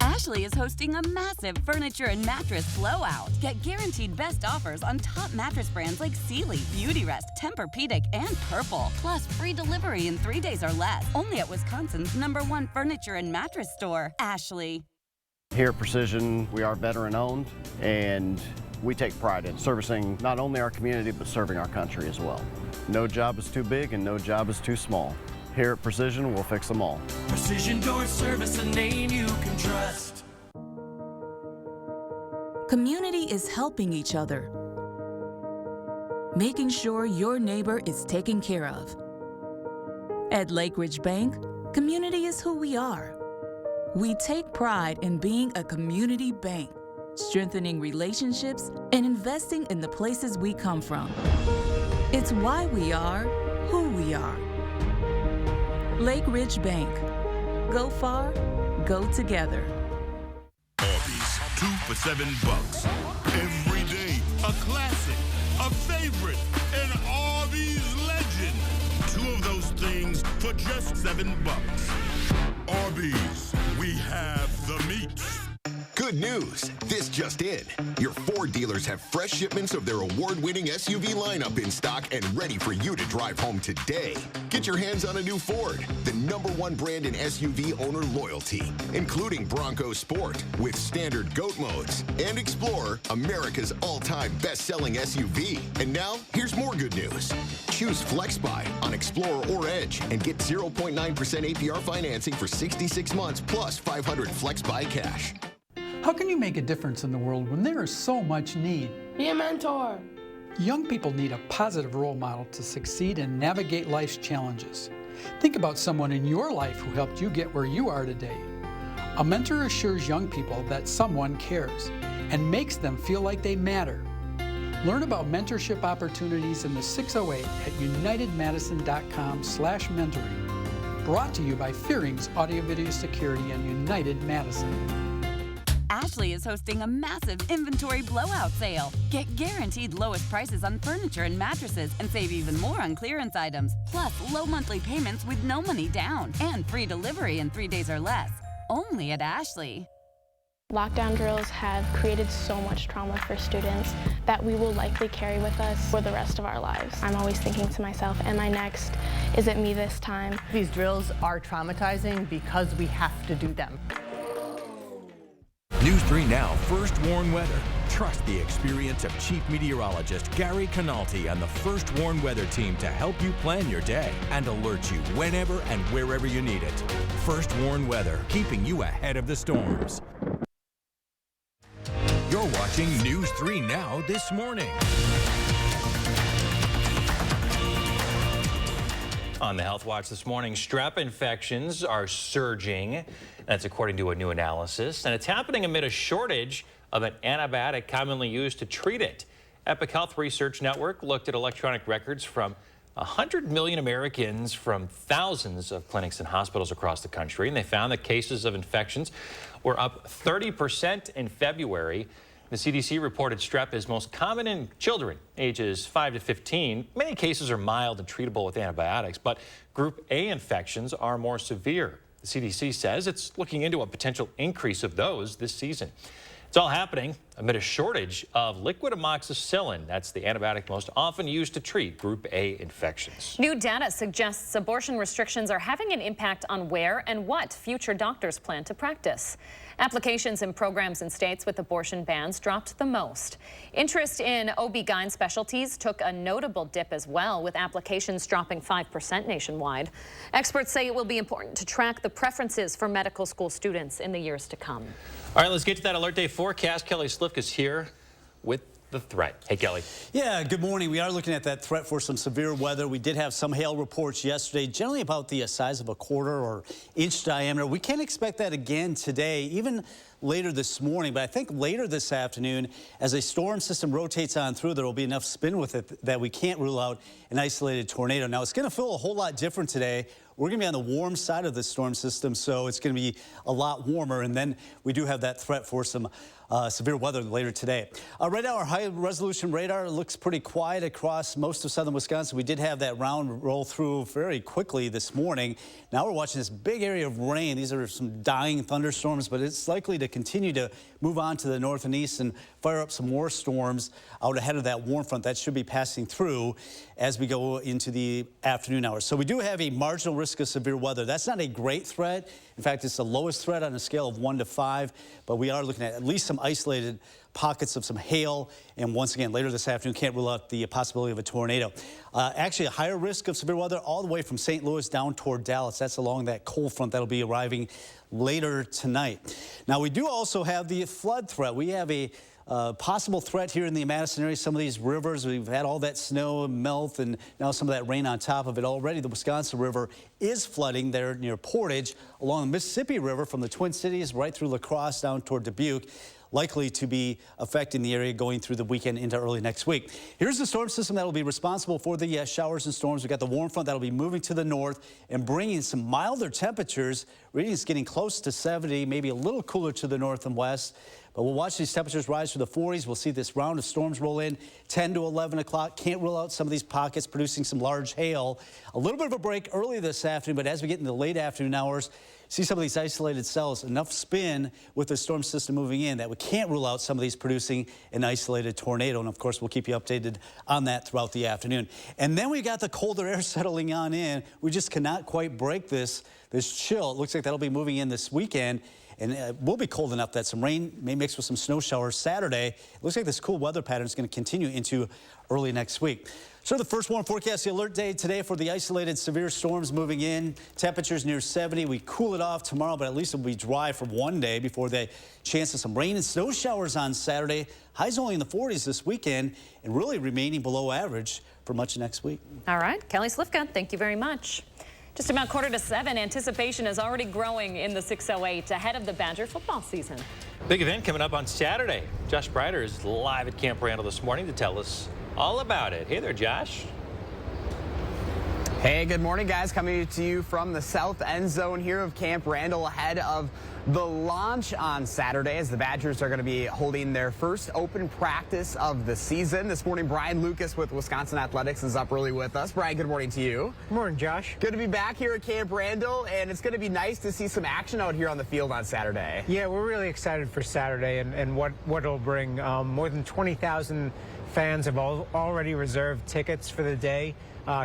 Ashley is hosting a massive furniture and mattress blowout. Get guaranteed best offers on top mattress brands like Sealy, Beautyrest, Tempur-Pedic, and Purple. Plus free delivery in 3 days or less. Only at Wisconsin's #1 furniture and mattress store, Ashley. Here at Precision, we are veteran-owned, and we take pride in servicing not only our community, but serving our country as well. No job is too big and no job is too small. Here at Precision, we'll fix them all. Precision Door Service, a name you can trust. Community is helping each other, making sure your neighbor is taken care of. At Lake Ridge Bank, community is who we are. We take pride in being a community bank, strengthening relationships and investing in the places we come from. It's why we are who we are. Lake Ridge Bank. Go far, go together. Arby's, 2 for $7. Every day, a classic, a favorite, an Arby's legend. 2 of those things for just $7. Arby's, we have the meats. Good news. This just in. Your Ford dealers have fresh shipments of their award-winning SUV lineup in stock and ready for you to drive home today. Get your hands on a new Ford, the #1 brand in SUV owner loyalty, including Bronco Sport with standard GOAT modes, and Explorer, America's all-time best-selling SUV. And now, here's more good news. Choose FlexBuy on Explorer or Edge and get 0.9% APR financing for 66 months plus $500 FlexBuy cash. How can you make a difference in the world when there is so much need? Be a mentor. Young people need a positive role model to succeed and navigate life's challenges. Think about someone in your life who helped you get where you are today. A mentor assures young people that someone cares and makes them feel like they matter. Learn about mentorship opportunities in the 608 at unitedmadison.com/mentoring. Brought to you by Fearing's Audio Video Security and United Madison. Ashley is hosting a massive inventory blowout sale. Get guaranteed lowest prices on furniture and mattresses and save even more on clearance items. Plus, low monthly payments with no money down and free delivery in 3 days or less. Only at Ashley. Lockdown drills have created so much trauma for students that we will likely carry with us for the rest of our lives. I'm always thinking to myself, am I next? Is it me this time? These drills are traumatizing because we have to do them. News 3 Now First Warn Weather. Trust the experience of Chief Meteorologist Gary Canalti and the First Warn Weather team to help you plan your day and alert you whenever and wherever you need it. First Warn Weather, keeping you ahead of the storms. You're watching News 3 Now this morning. On the Health Watch this morning, strep infections are surging. That's according to a new analysis. And it's happening amid a shortage of an antibiotic commonly used to treat it. Epic Health Research Network looked at electronic records from 100 million Americans from thousands of clinics and hospitals across the country. And they found that cases of infections were up 30% in February. The CDC reported strep is most common in children ages 5 to 15. Many cases are mild and treatable with antibiotics, but Group A infections are more severe. The CDC says it's looking into a potential increase of those this season. It's all happening amid a shortage of liquid amoxicillin. That's the antibiotic most often used to treat Group A infections. New data suggests abortion restrictions are having an impact on where and what future doctors plan to practice. Applications and programs in states with abortion bans dropped the most. Interest in OB-GYN specialties took a notable dip as well, with applications dropping 5% nationwide. Experts say it will be important to track the preferences for medical school students in the years to come. All right, let's get to that alert day forecast. Kelly Slifka is here with the threat. Hey, Kelly. Yeah, good morning. We are looking at that threat for some severe weather. We did have some hail reports yesterday, generally about the size of a quarter or inch diameter. We can't expect that again today, even later this morning, but I think later this afternoon, as a storm system rotates on through, there will be enough spin with it that we can't rule out an isolated tornado. Now, it's going to feel a whole lot different today. We're going to be on the warm side of the storm system, so it's going to be a lot warmer, and then we do have that threat for some severe weather later today. Right now, our high-resolution radar looks pretty quiet across most of southern Wisconsin. We did have that round roll through very quickly this morning. Now we're watching this big area of rain. These are some dying thunderstorms, but it's likely to continue to move on to the north and east and fire up some more storms out ahead of that warm front that should be passing through as we go into the afternoon hours. So we do have a marginal risk of severe weather. That's not a great threat. In fact, it's the lowest threat on a scale of 1 to 5, but we are looking at least some isolated pockets of some hail, and once again, later this afternoon, can't rule out the possibility of a tornado. Actually, a higher risk of severe weather all the way from St. Louis down toward Dallas. That's along that cold front that'll be arriving later tonight. Now, we do also have the flood threat. We have a possible threat here in the Madison area. Some of these rivers, we've had all that snow and melt and now some of that rain on top of it already. The Wisconsin River is flooding there near Portage along the Mississippi River from the Twin Cities right through La Crosse down toward Dubuque. likely to be affecting the area going through the weekend into early next week. Here's the storm system that will be responsible for the showers and storms. We've got the warm front that will be moving to the north and bringing some milder temperatures. Readings getting close to 70, maybe a little cooler to the north and west. But we'll watch these temperatures rise to the 40s. We'll see this round of storms roll in 10 to 11 o'clock. Can't rule out some of these pockets producing some large hail. A little bit of a break early this afternoon, but as we get into the late afternoon hours, see some of these isolated cells, enough spin with the storm system moving in that we can't rule out some of these producing an isolated tornado. And of course, we'll keep you updated on that throughout the afternoon. And then we got the colder air settling on in. We just cannot quite break this chill. It looks like that'll be moving in this weekend. And it will be cold enough that some rain may mix with some snow showers Saturday. It looks like this cool weather pattern is going to continue into early next week. So the first warm forecast, the alert day today for the isolated severe storms moving in. Temperatures near 70. We cool it off tomorrow, but at least it'll be dry for one day before the chance of some rain and snow showers on Saturday. Highs only in the 40s this weekend and really remaining below average for much of next week. All right, Kelly Slifka, thank you very much. Just about 6:45, anticipation is already growing in the 608 ahead of the Badger football season. Big event coming up on Saturday. Josh Breider is live at Camp Randall this morning to tell us all about it. Hey there, Josh. Hey, good morning, guys. Coming to you from the south end zone here of Camp Randall ahead of the launch on Saturday as the Badgers are going to be holding their first open practice of the season. This morning, Brian Lucas with Wisconsin Athletics is up early with us. Brian, good morning to you. Good morning, Josh. Good to be back here at Camp Randall, and it's going to be nice to see some action out here on the field on Saturday. Yeah, we're really excited for Saturday and what it'll bring. More than 20,000 fans have already reserved tickets for the day.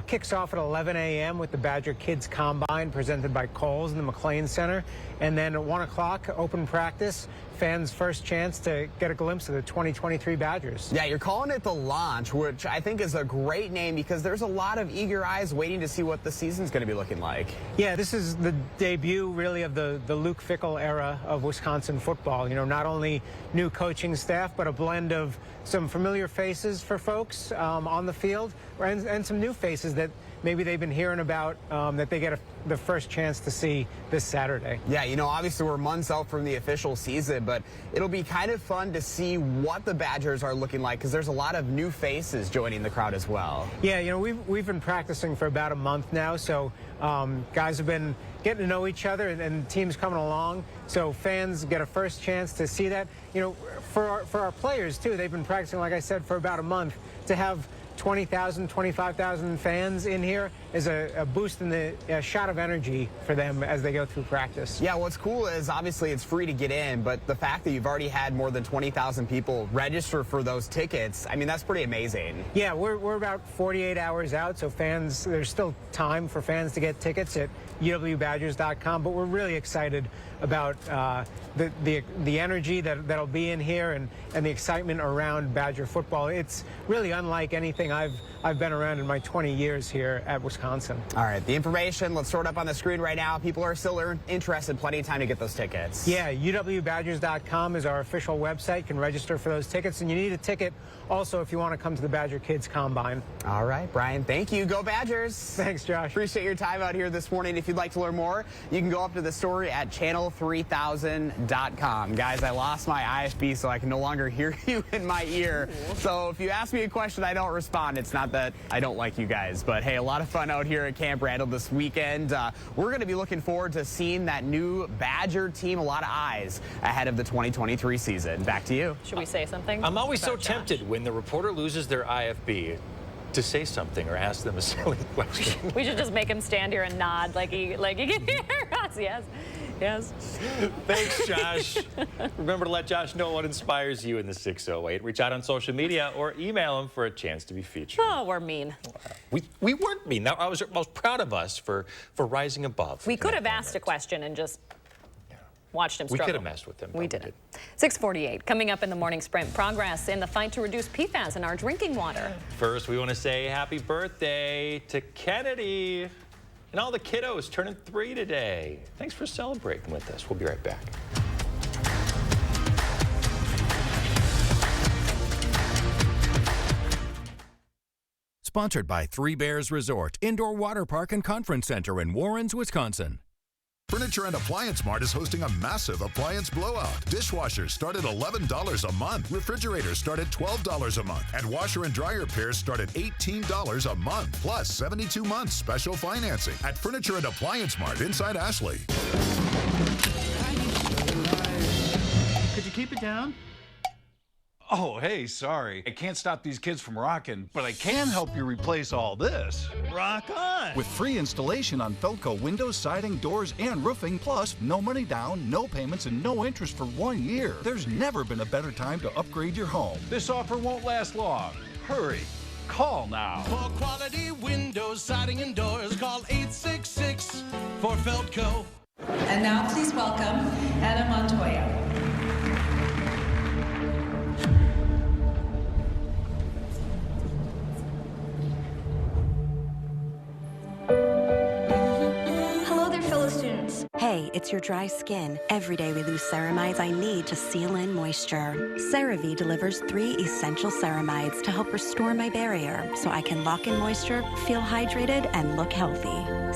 Kicks off at 11 a.m. with the Badger Kids Combine presented by Kohl's in the McLean Center. And then at 1 o'clock, open practice. Fans' first chance to get a glimpse of the 2023 Badgers. Yeah, you're calling it the launch, which I think is a great name because there's a lot of eager eyes waiting to see what the season's going to be looking like. Yeah, this is the debut, really, of the Luke Fickell era of Wisconsin football. You know, not only new coaching staff, but a blend of some familiar faces for folks on the field and some new faces that maybe they've been hearing about that they get the first chance to see this Saturday. Yeah, you know, obviously we're months out from the official season, but it'll be kind of fun to see what the Badgers are looking like because there's a lot of new faces joining the crowd as well. Yeah, you know, we've been practicing for about a month now, so guys have been getting to know each other and teams coming along, so fans get a first chance to see that. You know, for our players too, they've been practicing, like I said, for about a month. To have 20,000, 25,000 fans in here is a boost in the shot of energy for them as they go through practice. Yeah, what's cool is obviously it's free to get in, but the fact that you've already had more than 20,000 people register for those tickets, I mean, that's pretty amazing. Yeah, we're about 48 hours out, so fans, there's still time for fans to get tickets at uwbadgers.com, but we're really excited about the energy that'll be in here and the excitement around Badger football. It's really unlike anything I've been around in my 20 years here at Wisconsin. All right, the information, let's throw it up on the screen right now. People are still interested, plenty of time to get those tickets. Yeah, uwbadgers.com is our official website. You can register for those tickets, and you need a ticket also if you want to come to the Badger Kids Combine. All right, Brian, thank you. Go Badgers. Thanks, Josh. Appreciate your time out here this morning. If you'd like to learn more, you can go up to the story at channel3000.com. Guys, I lost my IFB, so I can no longer hear you in my ear. So if you ask me a question, I don't respond. It's not that I don't like you guys, but hey, a lot of fun out here at Camp Randall this weekend. We're going to be looking forward to seeing that new Badger team. A lot of eyes ahead of the 2023 season. Back to you. Should we say something? I'm always so tempted when the reporter loses their IFB to say something or ask them a silly question. We should just make him stand here and nod like he can hear us. Yes. Yes. Thanks, Josh. Remember to let Josh know what inspires you in the 608. Reach out on social media or email him for a chance to be featured. Oh, we're mean. We weren't mean. I was proud of us for rising above. We could have asked a question and just watched him struggle. We could have messed with him. We didn't. 6:48. Coming up in the morning sprint, progress in the fight to reduce PFAS in our drinking water. First, we want to say happy birthday to Kennedy and all the kiddos turning 3 today. Thanks for celebrating with us. We'll be right back. Sponsored by Three Bears Resort, Indoor Water Park and Conference Center in Warrens, Wisconsin. Furniture and Appliance Mart is hosting a massive appliance blowout. Dishwashers start at $11 a month. Refrigerators start at $12 a month. And washer and dryer pairs start at $18 a month. Plus 72 months special financing at Furniture and Appliance Mart inside Ashley. Could you keep it down? Oh, hey, sorry. I can't stop these kids from rocking, but I can help you replace all this. Rock on! With free installation on Felco windows, siding, doors, and roofing, plus no money down, no payments, and no interest for 1 year. There's never been a better time to upgrade your home. This offer won't last long. Hurry. Call now. For quality windows, siding, and doors, call 866 for Felco. And now please welcome Anna Montoya. Hey, it's your dry skin. Every day we lose ceramides I need to seal in moisture. CeraVe delivers 3 essential ceramides to help restore my barrier so I can lock in moisture, feel hydrated, and look healthy.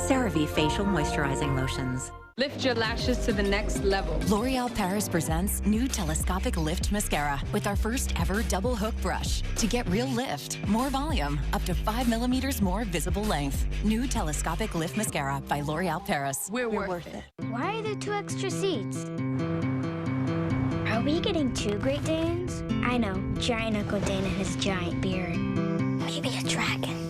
CeraVe Facial Moisturizing Lotions. Lift your lashes to the next level. L'Oreal Paris presents new telescopic lift mascara with our first ever double hook brush to get real lift, more volume, up to 5 millimeters more visible length. New telescopic lift mascara by L'Oreal Paris. We're worth it. Why are there 2 extra seats? Are we getting 2 Great Danes? I know, giant Uncle Dane and his giant beard. Maybe a dragon.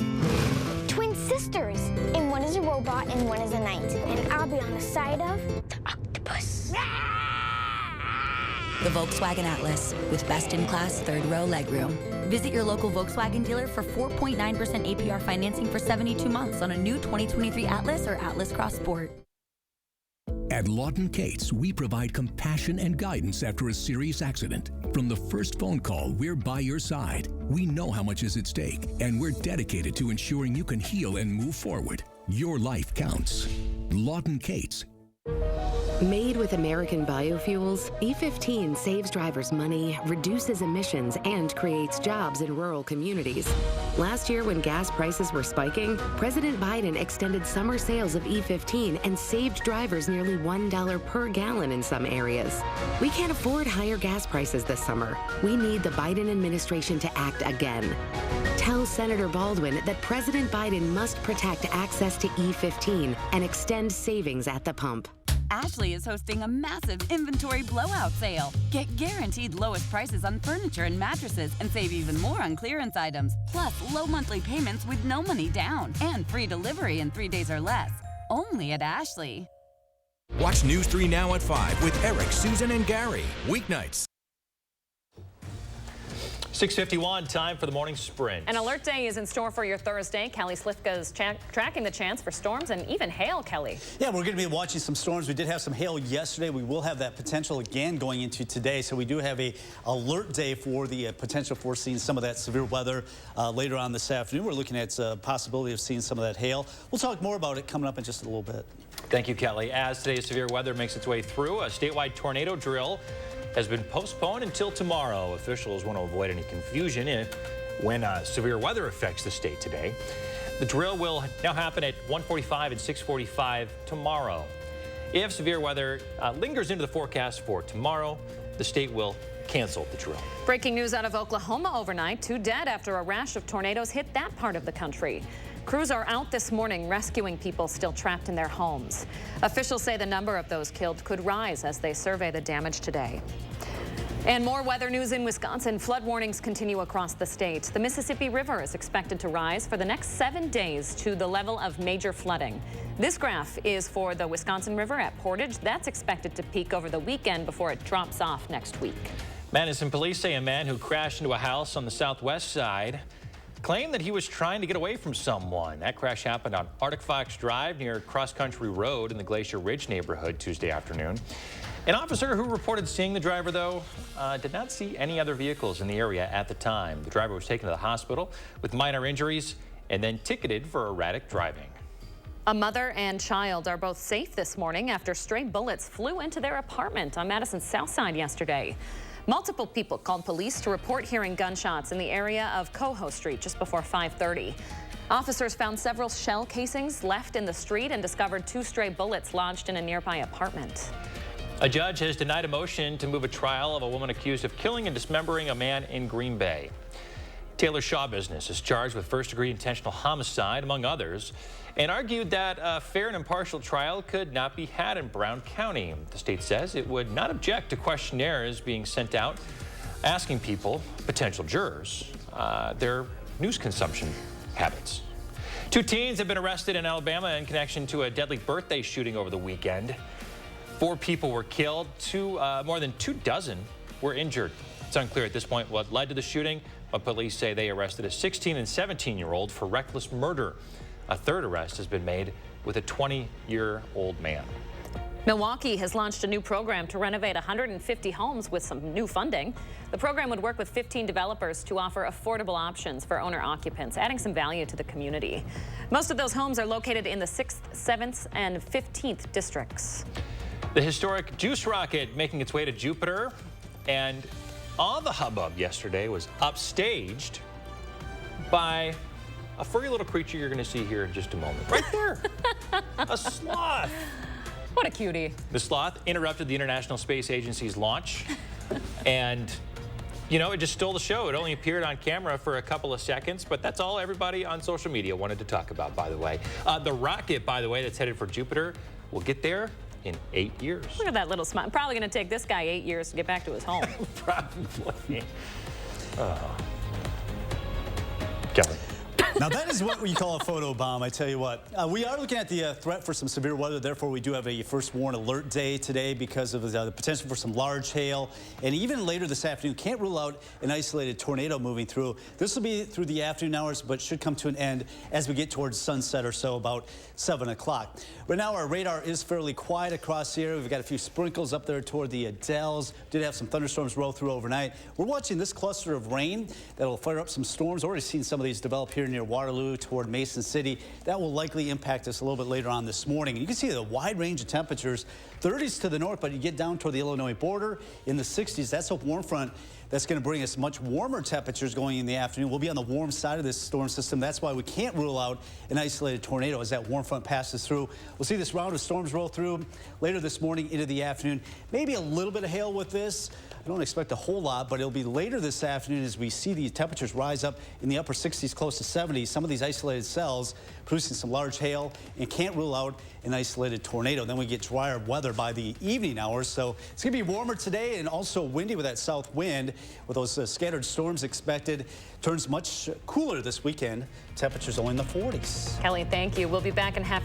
Twin sisters, and one is a robot and one is a knight. And I'll be on the side of the octopus. The Volkswagen Atlas with best-in-class third-row legroom. Visit your local Volkswagen dealer for 4.9% APR financing for 72 months on a new 2023 Atlas or Atlas Cross Sport. At Lawton Cates, we provide compassion and guidance after a serious accident. From the first phone call, we're by your side. We know how much is at stake, and we're dedicated to ensuring you can heal and move forward. Your life counts. Lawton Cates. Made with American biofuels, E15 saves drivers money, reduces emissions, and creates jobs in rural communities. Last year, when gas prices were spiking, President Biden extended summer sales of E15 and saved drivers nearly $1 per gallon in some areas. We can't afford higher gas prices this summer. We need the Biden administration to act again. Tell Senator Baldwin that President Biden must protect access to E15 and extend savings at the pump. Ashley is hosting a massive inventory blowout sale. Get guaranteed lowest prices on furniture and mattresses and save even more on clearance items. Plus, low monthly payments with no money down and free delivery in 3 days or less. Only at Ashley. Watch News 3 now at 5 with Eric, Susan, and Gary. Weeknights. 6:51, time for the morning sprint. An alert day is in store for your Thursday. Kelly Slifka is tracking the chance for storms and even hail, Kelly. Yeah, we're going to be watching some storms. We did have some hail yesterday. We will have that potential again going into today. So we do have a alert day for the potential for seeing some of that severe weather later on this afternoon. We're looking at possibility of seeing some of that hail. We'll talk more about it coming up in just a little bit. Thank you, Kelly. As today's severe weather makes its way through, a statewide tornado drill has been postponed until tomorrow. Officials want to avoid any confusion when severe weather affects the state today. The drill will now happen at 1:45 and 6:45 tomorrow. If severe weather lingers into the forecast for tomorrow, the state will cancel the drill. Breaking news out of Oklahoma overnight. 2 dead after a rash of tornadoes hit that part of the country. Crews are out this morning rescuing people still trapped in their homes. Officials say the number of those killed could rise as they survey the damage today. And more weather news in Wisconsin. Flood warnings continue across the state. The Mississippi River is expected to rise for the next 7 days to the level of major flooding. This graph is for the Wisconsin River at Portage. That's expected to peak over the weekend before it drops off next week. Madison police say a man who crashed into a house on the southwest side claimed that he was trying to get away from someone. That crash happened on Arctic Fox Drive near Cross Country Road in the Glacier Ridge neighborhood Tuesday afternoon. An officer who reported seeing the driver, though, did not see any other vehicles in the area at the time. The driver was taken to the hospital with minor injuries and then ticketed for erratic driving. A mother and child are both safe this morning after stray bullets flew into their apartment on Madison's south side yesterday. Multiple people called police to report hearing gunshots in the area of Coho Street just before 5:30. Officers found several shell casings left in the street and discovered 2 stray bullets lodged in a nearby apartment. A judge has denied a motion to move a trial of a woman accused of killing and dismembering a man in Green Bay. Taylor Shaw Business is charged with first-degree intentional homicide, among others, and argued that a fair and impartial trial could not be had in Brown County. The state says it would not object to questionnaires being sent out asking people, potential jurors, their news consumption habits. 2 teens have been arrested in Alabama in connection to a deadly birthday shooting over the weekend. 4 people were killed, more than 2 dozen were injured. It's unclear at this point what led to the shooting, but police say they arrested a 16 and 17-year-old for reckless murder. A 3rd arrest has been made with a 20-year-old man. Milwaukee has launched a new program to renovate 150 homes with some new funding. The program would work with 15 developers to offer affordable options for owner-occupants, adding some value to the community. Most of those homes are located in the 6th, 7th, and 15th districts. The historic Juice rocket making its way to Jupiter, and all the hubbub yesterday was upstaged by a furry little creature you're going to see here in just a moment. Right there, a sloth. What a cutie. The sloth interrupted the International Space Agency's launch, and you know, it just stole the show. It only appeared on camera for a couple of seconds, but that's all everybody on social media wanted to talk about, by the way. The rocket, by the way, that's headed for Jupiter will get there in 8 years. Look at that little smile. Probably going to take this guy 8 years to get back to his home. Probably. Kelly. Now, that is what we call a photo bomb, I tell you what. We are looking at the threat for some severe weather. Therefore, we do have a first warn alert day today because of the potential for some large hail. And even later this afternoon, can't rule out an isolated tornado moving through. This will be through the afternoon hours, but should come to an end as we get towards sunset or so, about 7 o'clock. Right now, our radar is fairly quiet across the area. We've got a few sprinkles up there toward the Dells. Did have some thunderstorms roll through overnight. We're watching this cluster of rain that will fire up some storms. Already seen some of these develop here near Waterloo toward Mason City. That will likely impact us a little bit later on this morning. And you can see the wide range of temperatures, 30s to the north, but you get down toward the Illinois border in the 60s. That's a warm front that's going to bring us much warmer temperatures going in the afternoon. We'll be on the warm side of this storm system. That's why we can't rule out an isolated tornado as that warm front passes through. We'll see this round of storms roll through later this morning into the afternoon. Maybe a little bit of hail with this. I don't expect a whole lot, but it'll be later this afternoon as we see these temperatures rise up in the upper 60s, close to 70s. Some of these isolated cells producing some large hail, and can't rule out an isolated tornado. Then we get drier weather by the evening hours. So it's going to be warmer today and also windy with that south wind with those scattered storms expected. Turns much cooler this weekend. Temperatures only in the 40s. Kelly, thank you. We'll be back in half an hour.